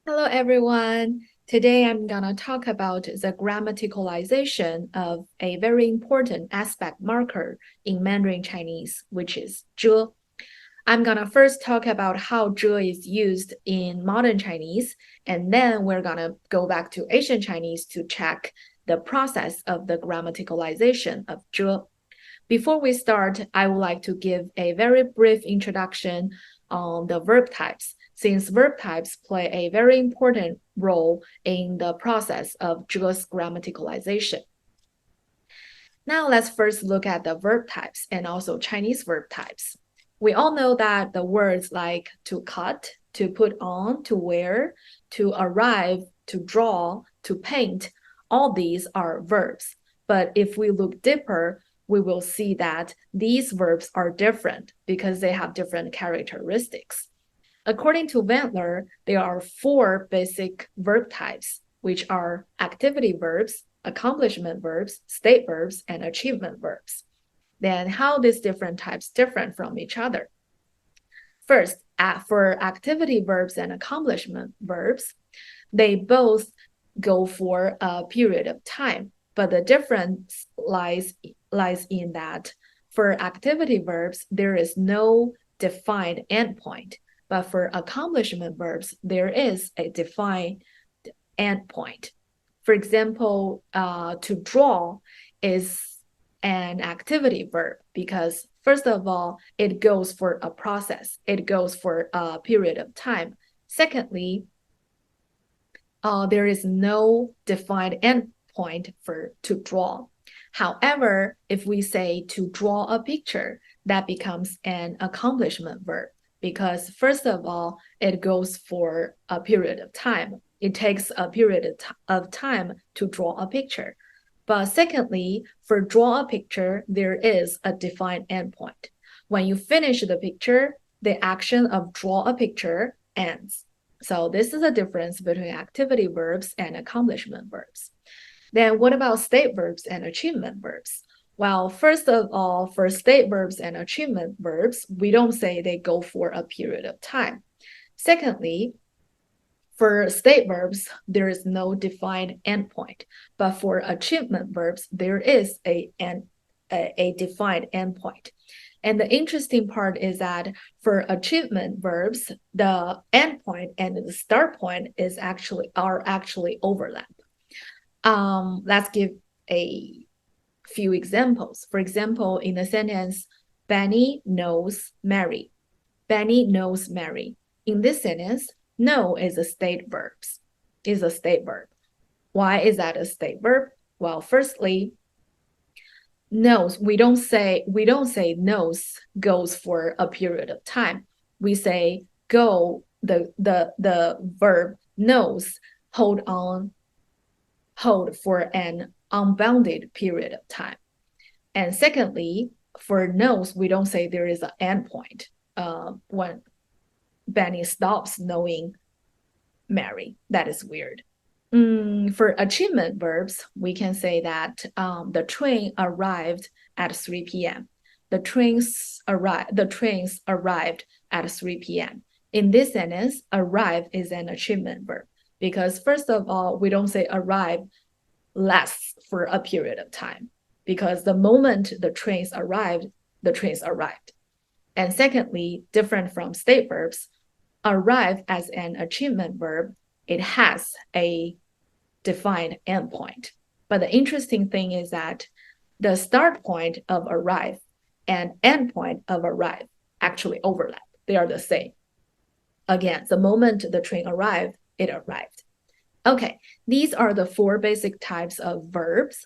Hello, everyone. Today I'm gonna talk about the grammaticalization of a very important aspect marker in Mandarin Chinese, which is zhe. I'm gonna first talk about how zhe is used in modern Chinese, and then we're gonna go back to ancient Chinese to check the process of the grammaticalization of zhe. Before we start, I would like to give a very brief introduction on the verb types, since verb types play a very important role in the process of zhe's grammaticalization. Now let's first look at the verb types and also Chinese verb types. We all know that the words like to cut, to put on, to wear, to arrive, to draw, to paint, all these are verbs. But if we look deeper, we will see that these verbs are different because they have different characteristics. According to Wendler, there are four basic verb types, which are activity verbs, accomplishment verbs, state verbs, and achievement verbs. Then how these different types different from each other? First, for activity verbs and accomplishment verbs, they both go for a period of time, but the difference lies in that for activity verbs, there is no defined endpoint, but for accomplishment verbs, there is a defined endpoint. For example, to draw is an activity verb because, first of all, it goes for a process, it goes for a period of time. Secondly, there is no defined endpoint for to draw. However, if we say to draw a picture, that becomes an accomplishment verb because, first of all, it goes for a period of time. It takes a period of time to draw a picture. But secondly, for draw a picture, there is a defined endpoint. When you finish the picture, the action of draw a picture ends. So this is a difference between activity verbs and accomplishment verbs. Then what about state verbs and achievement verbs? Well, first of all, for state verbs and achievement verbs, we don't say they go for a period of time. Secondly, for state verbs, there is no defined endpoint, but for achievement verbs, there is a defined endpoint. And the interesting part is that for achievement verbs, the endpoint and the start point are actually overlap. Let's give a few examples. For example, in the sentence, Benny knows Mary. Benny knows Mary. In this sentence, know is a state verb. Is a state verb. Why is that a state verb? Well, firstly, knows, we don't say knows goes for a period of time. We say go, the verb knows hold for an unbounded period of time. And secondly, for knows, we don't say there is an endpoint when Benny stops knowing Mary. That is weird. For achievement verbs, we can say that the train arrived at 3 p.m. The trains arrived at 3 p.m. In this sentence, arrive is an achievement verb because, first of all, we don't say arrive lasts for a period of time because the moment the trains arrived, the trains arrived. And secondly, different from state verbs, arrive as an achievement verb, it has a defined endpoint. But the interesting thing is that the start point of arrive and end point of arrive actually overlap. They are the same. Again, the moment the train arrived, it arrived. Okay, these are the four basic types of verbs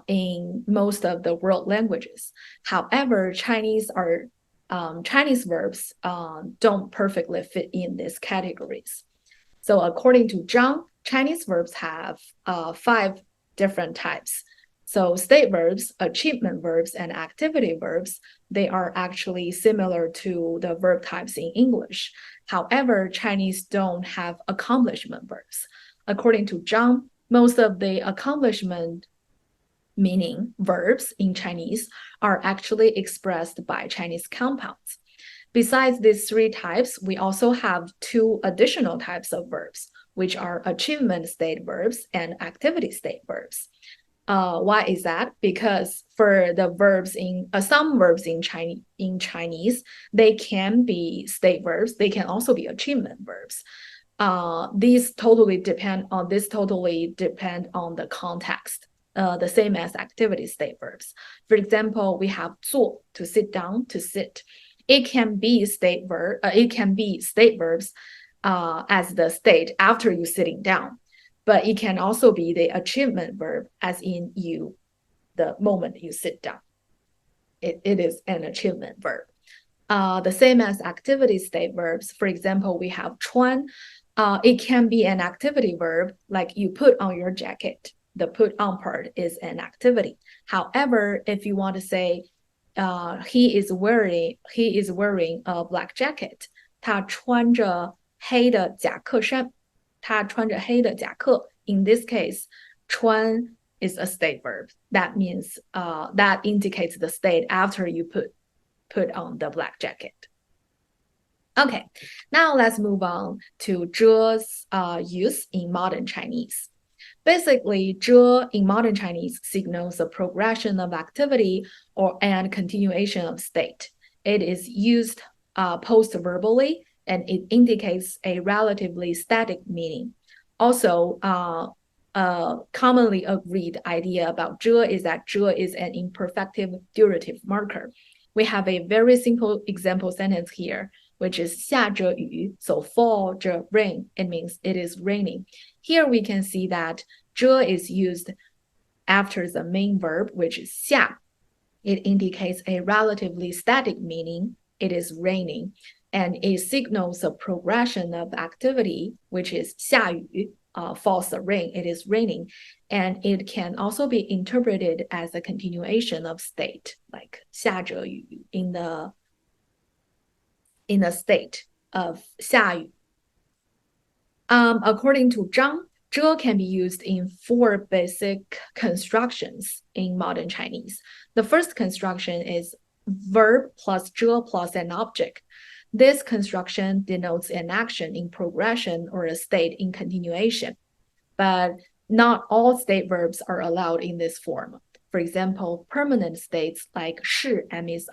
in most of the world languages. However, Chinese verbs don't perfectly fit in these categories. So according to Zhang, Chinese verbs have five different types. So state verbs, achievement verbs, and activity verbs, they are actually similar to the verb types in English. However, Chinese don't have accomplishment verbs. According to Zhang, most of the accomplishment meaning verbs in Chinese are actually expressed by Chinese compounds. Besides these three types, we also have two additional types of verbs, which are achievement state verbs and activity state verbs. Why is that? Because for the verbs in some verbs in Chinese, they can be state verbs. They can also be achievement verbs. These totally depend on the context. The same as activity state verbs. For example, we have 坐 to sit down, to sit. It can be state verbs as the state after you sitting down, but it can also be the achievement verb as in the moment you sit down. It is an achievement verb. The same as activity state verbs. For example, we have 穿. It can be an activity verb, like you put on your jacket. The put on part is an activity. However, if you want to say he is wearing a black jacket, 他穿着黑的夹克衫。他穿着黑的夹克。In this case, 穿 is a state verb. That means that indicates the state after you put on the black jacket. Okay, now let's move on to 这's use in modern Chinese. Basically, 这 in modern Chinese signals a progression of activity and continuation of state. It is used post-verbally and it indicates a relatively static meaning. Also, commonly agreed idea about 这 is that 这 is an imperfective durative marker. We have a very simple example sentence here, which is 下着雨, so fall 着 rain. It means it is raining. Here we can see that 这 is used after the main verb, which is 下. It indicates a relatively static meaning. It is raining. And it signals a progression of activity, which is 下雨, falls the rain. It is raining. And it can also be interpreted as a continuation of state, like 下着雨 in the state of 下雨. According to Zhang, 这 can be used in 4 basic constructions in modern Chinese. The first construction is verb plus 这 plus an object. This construction denotes an action in progression or a state in continuation. But not all state verbs are allowed in this form. For example, permanent states like 是 means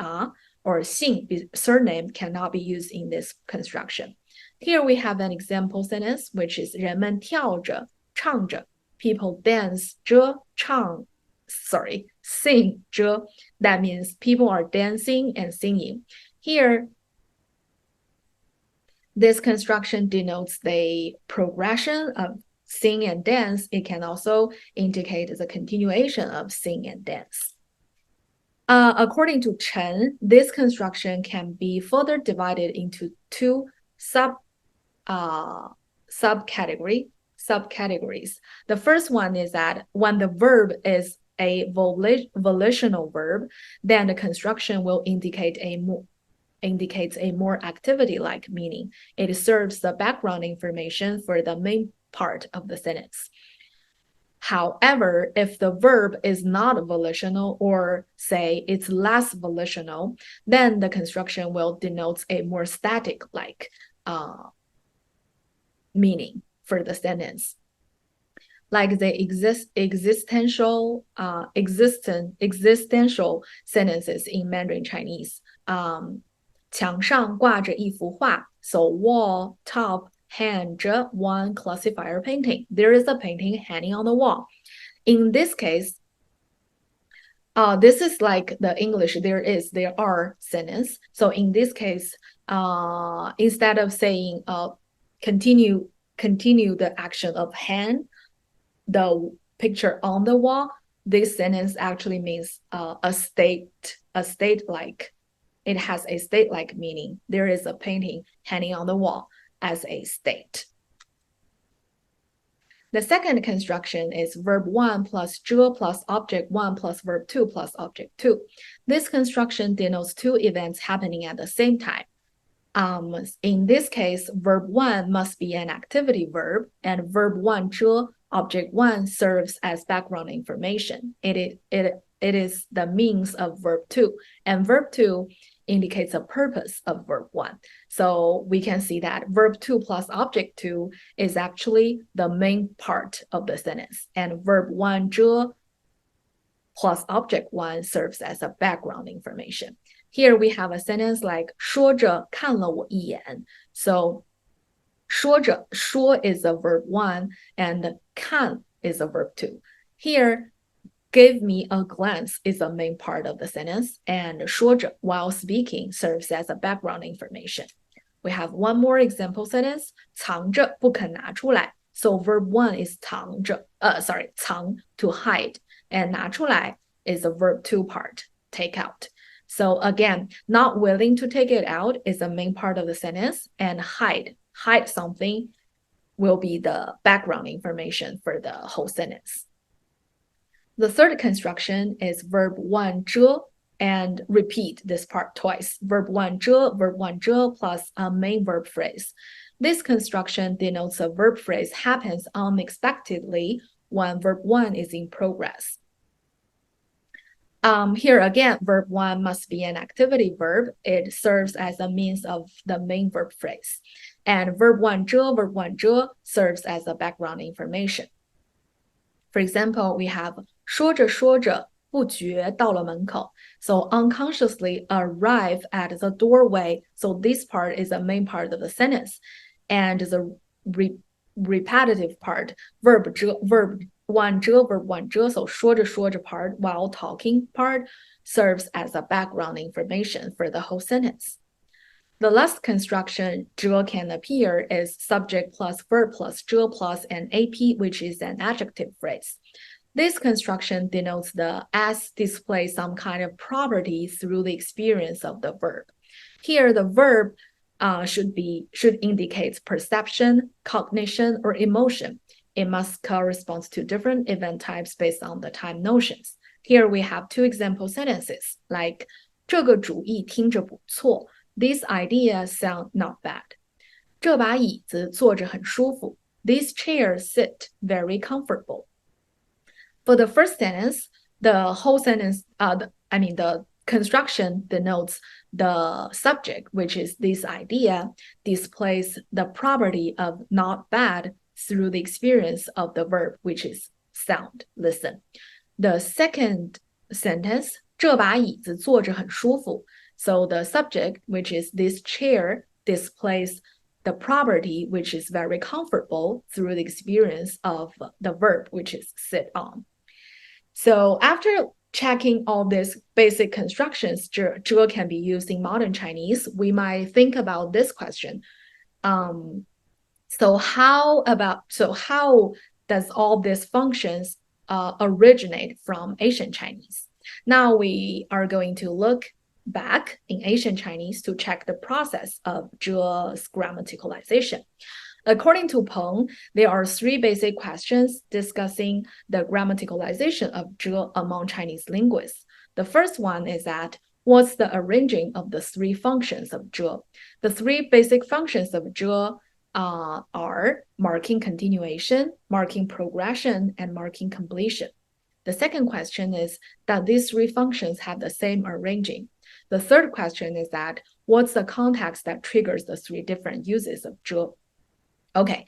or 姓 surname cannot be used in this construction. Here we have an example sentence, which is 人们跳着唱着 people dance 着唱 sing 着 that means people are dancing and singing. Here this construction denotes the progression of sing and dance. It can also indicate the continuation of sing and dance. According to Chen, this construction can be further divided into 2 subcategories. The first one is that when the verb is a volitional verb, then the construction will indicates a more activity-like meaning. It serves the background information for the main part of the sentence. However, if the verb is not volitional or say it's less volitional, then the construction will denote a more static-like meaning for the sentence. Like the existential sentences in Mandarin Chinese. 墙上挂着一幅画, so wall top hang 着 one classifier painting. There is a painting hanging on the wall. In this case, this is like the English there are sentence. So in this case, instead of saying continue the action of hang the picture on the wall, this sentence actually means a state like. It has a state-like meaning. There is a painting hanging on the wall as a state. The second construction is verb 1 plus 这 plus object 1 plus verb 2 plus object 2. This construction denotes 2 events happening at the same time. In this case, verb 1 must be an activity verb, and verb 1 这 object 1 serves as background information. It is the means of verb 2, and verb 2 indicates the purpose of verb 1. So we can see that verb 2 plus object 2 is actually the main part of the sentence, and verb 1 zhe plus object 1 serves as a background information. Here we have a sentence like 说着看了我一眼. So 说着, 说 is a verb 1 and 看 is a verb 2. Here, give me a glance is the main part of the sentence, and 说着 while speaking serves as a background information. We have one more example sentence, 藏着不肯拿出来. So verb 1 is 藏着,藏 to hide, and 拿出来 is a verb 2 part, take out. So again, not willing to take it out is the main part of the sentence, and hide something will be the background information for the whole sentence. The third construction is verb 1 zhe, and repeat this part twice. Verb 1 zhe plus a main verb phrase. This construction denotes a verb phrase happens unexpectedly when verb 1 is in progress. Here again, verb 1 must be an activity verb. It serves as a means of the main verb phrase. And verb 1 zhe serves as a background information. For example, we have 说着说着不觉到了门口. So unconsciously arrive at the doorway. So this part is the main part of the sentence. And the repetitive part, verb 1 zhe, so 说着说着 part, while talking part, serves as a background information for the whole sentence. The last construction zhe can appear is subject plus verb plus zhe plus an AP, which is an adjective phrase. This construction denotes the as displays some kind of property through the experience of the verb. Here, the verb should indicate perception, cognition, or emotion. It must correspond to different event types based on the time notions. Here we have two example sentences, like 这个主意听着不错. These ideas sound not bad. 这把椅子坐着很舒服. These chairs sit very comfortable. For the first sentence, the whole sentence, the construction denotes the subject, which is this idea, displays the property of not bad through the experience of the verb, which is sound, listen. The second sentence, 这把椅子坐着很舒服. So the subject, which is this chair, displays the property, which is very comfortable through the experience of the verb, which is sit on. So after checking all these basic constructions, 这 can be used in modern Chinese. We might think about this question. So how does all these functions originate from ancient Chinese? Now we are going to look back in ancient Chinese to check the process of zhe's grammaticalization. According to Peng, there are three basic questions discussing the grammaticalization of zhe among Chinese linguists. The first one is that, what's the arranging of the three functions of zhe? The three basic functions of zhe are marking continuation, marking progression, and marking completion. The second question is that these three functions have the same arranging. The third question is that, what's the context that triggers the three different uses of zhe? Okay,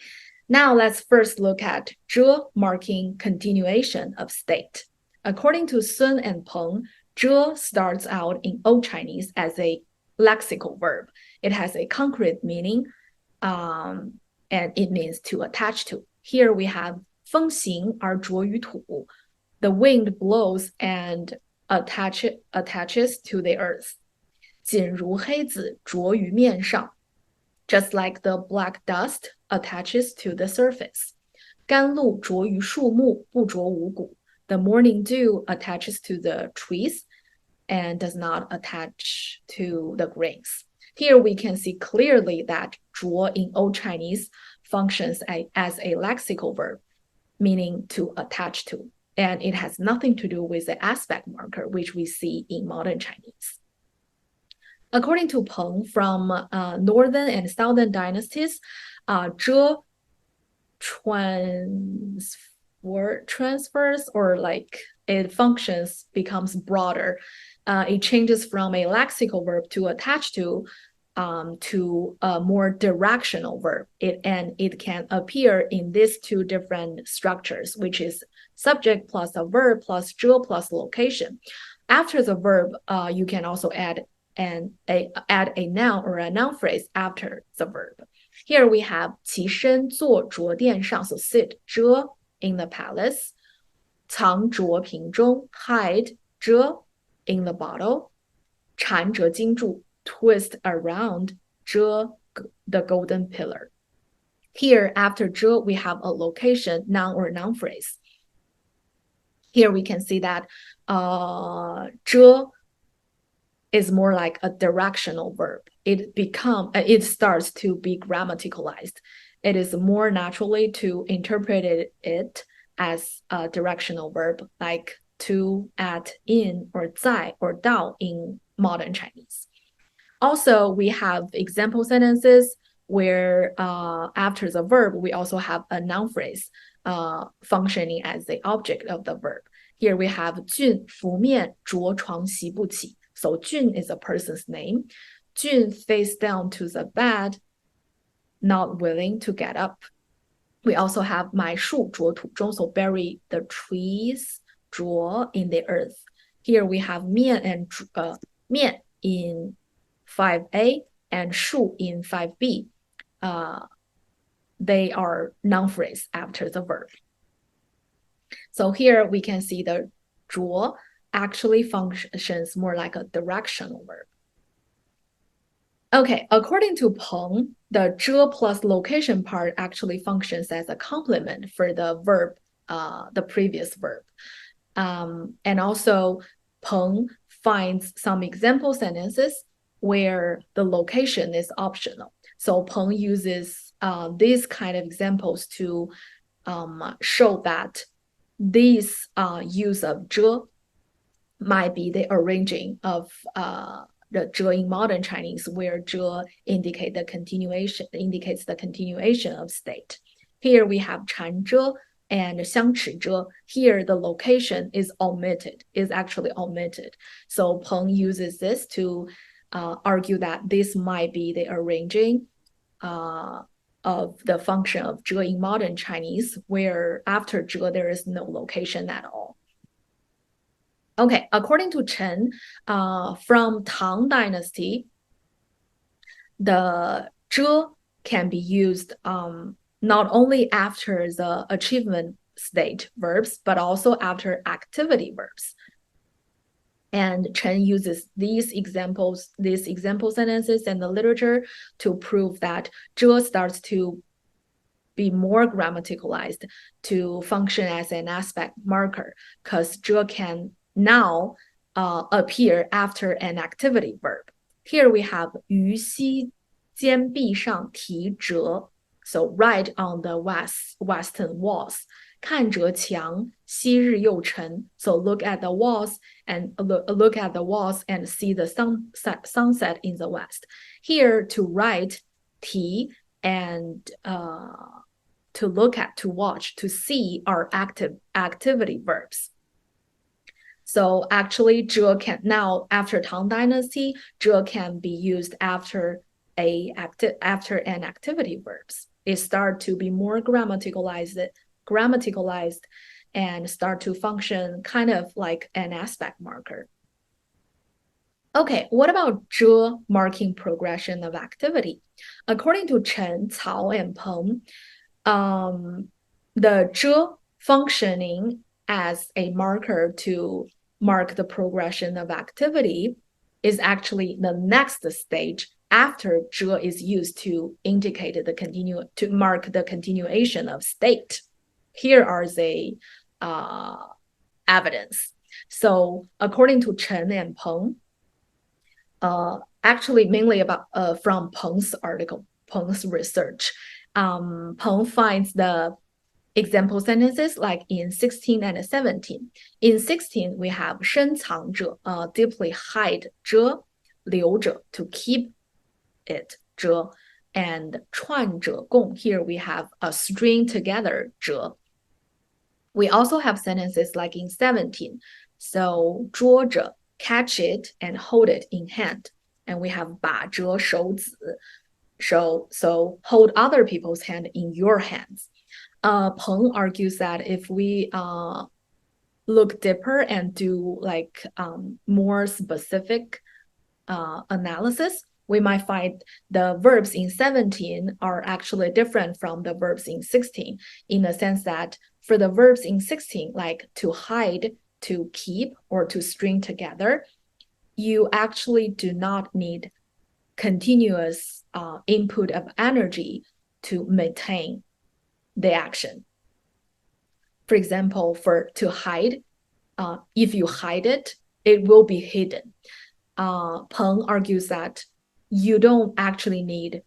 now let's first look at zhe marking continuation of state. According to Sun and Peng, zhe starts out in Old Chinese as a lexical verb. It has a concrete meaning, and it means to attach to. Here we have 风行而着于土. The wind blows and attaches to the earth. 锦如黑子着于面上. Just like the black dust attaches to the surface. 甘露着于树木，不着五谷. The morning dew attaches to the trees and does not attach to the grains. Here we can see clearly that 着 in Old Chinese functions as a lexical verb, meaning to attach to, and it has nothing to do with the aspect marker, which we see in modern Chinese. According to Peng, from northern and southern dynasties, zhe transfers, or like it functions, becomes broader. it changes from a lexical verb to attach to a more directional verb. And it can appear in these two different structures, which is subject plus a verb plus 着 plus location. After the verb, you can also add a noun or a noun phrase after the verb. Here we have 其身坐桌垫上, so sit 遮 in the palace. 藏桌瓶中 hide 遮 in the bottle. 缠着金柱 twist around 遮 the golden pillar. Here after 遮 we have a location, noun or noun phrase. Here we can see that 遮 is more like a directional verb. It starts to be grammaticalized. It is more naturally to interpret it as a directional verb, like to, at, in, or 在, or 到 in modern Chinese. Also, we have example sentences where after the verb, we also have a noun phrase functioning as the object of the verb. Here we have 俊拂面着床洗不起. So 俊 is a person's name. 俊 face down to the bed, not willing to get up. We also have 买树着土中, so bury the trees, 着 in the earth. Here we have 面 and 面 in 5a and 树 in 5b. They are noun phrase after the verb. So here we can see the 着 actually functions more like a directional verb. Okay, according to Peng, the 遮 plus location part actually functions as a complement for the verb, the previous verb. And also, Peng finds some example sentences where the location is optional. So Peng uses these kind of examples to show that this use of 遮 might be the arranging of the 遮 in modern Chinese, where 遮 indicates the continuation of state. Here we have 缠遮 and 相持遮. Here the location is actually omitted. So Peng uses this to argue that this might be the arranging of the function of 遮 in modern Chinese, where after 遮 there is no location at all. Okay, according to Chen, from Tang Dynasty, the 遮 can be used not only after the achievement state verbs, but also after activity verbs. And Chen uses these example sentences in the literature to prove that 遮 starts to be more grammaticalized to function as an aspect marker, because 遮 can now appear after an activity verb. Here we have 于西坚壁上题折, so right on the western walls. 看着墙，昔日又沉. So look at the walls and see the sunset in the west. Here to write 题 and to look at, to watch, to see are activity verbs. So actually, 遮 can now, after Tang Dynasty, 遮 can be used after an activity verbs. It start to be more grammaticalized and start to function kind of like an aspect marker. Okay, what about 遮 marking progression of activity? According to Chen, Cao, and Peng, the 遮 functioning as a marker to mark the progression of activity is actually the next stage after 遮 is used to indicate to mark the continuation of state. Here are the evidence. So according to Chen and Peng, actually mainly about from Peng's article, Peng's research, Peng finds the example sentences like in 16 and 17. In 16, we have 深藏着, deeply hide 遮, 留着, to keep it 遮, and 串着共. Here we have a string together 遮. We also have sentences like in 17. So 捉着 catch it and hold it in hand. And we have 把折手指. So hold other people's hand in your hands. Peng argues that if we look deeper and do like more specific analysis, we might find the verbs in 17 are actually different from the verbs in 16, in the sense that for the verbs in 16, like to hide, to keep, or to string together, you actually do not need continuous input of energy to maintain the action. For example, for to hide, if you hide it, it will be hidden. Peng argues that you don't actually need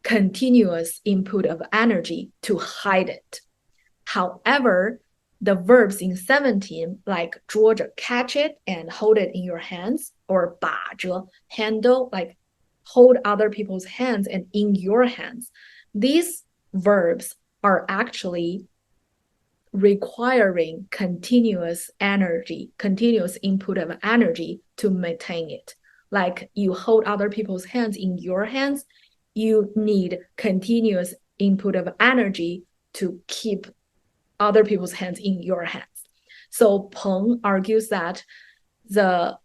continuous input of energy to hide it. However, the verbs in 17, like 捉着, catch it and hold it in your hands, or 把着, handle, like hold other people's hands and in your hands. These verbs are actually requiring continuous energy, continuous input of energy to maintain it. Like you hold other people's hands in your hands, you need continuous input of energy to keep other people's hands in your hands. So Peng argues that the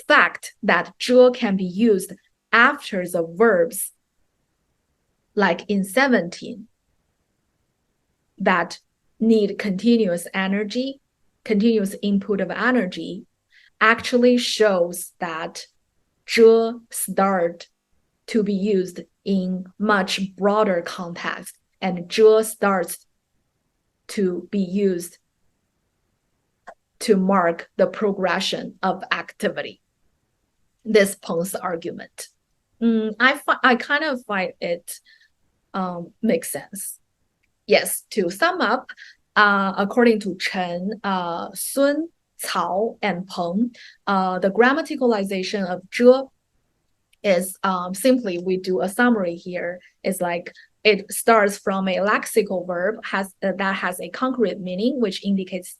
fact that 遮 can be used after the verbs, like in 17, that need continuous energy, continuous input of energy, actually shows that 遮 start to be used in much broader context, and 遮 starts to be used to mark the progression of activity. This Peng's argument. I kind of find it makes sense. Yes, to sum up, according to Chen, Sun, Cao, and Peng, the grammaticalization of 遮 is simply, we do a summary here. It's like it starts from a lexical verb that has a concrete meaning, which indicates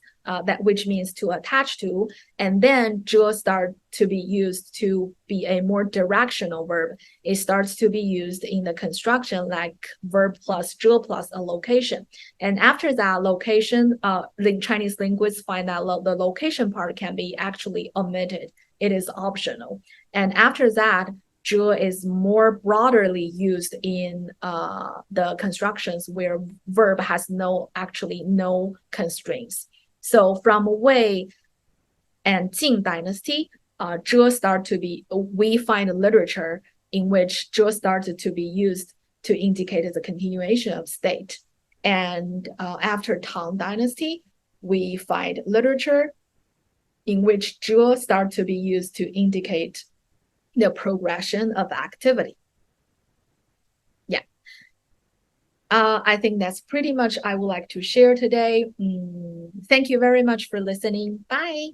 which means to attach to, and then 遮 start to be used to be a more directional verb. It starts to be used in the construction like verb plus 遮 plus a location. And after that location, the Chinese linguists find that the location part can be actually omitted. It is optional. And after that, 遮 is more broadly used in the constructions where verb has no constraints. So from Wei and Qing dynasty, 遮 start to be, we find literature in which 遮 started to be used to indicate the continuation of state. And after Tang dynasty, we find literature in which 遮 start to be used to indicate the progression of activity. Yeah. I think that's pretty much I would like to share today. Thank you very much for listening. Bye.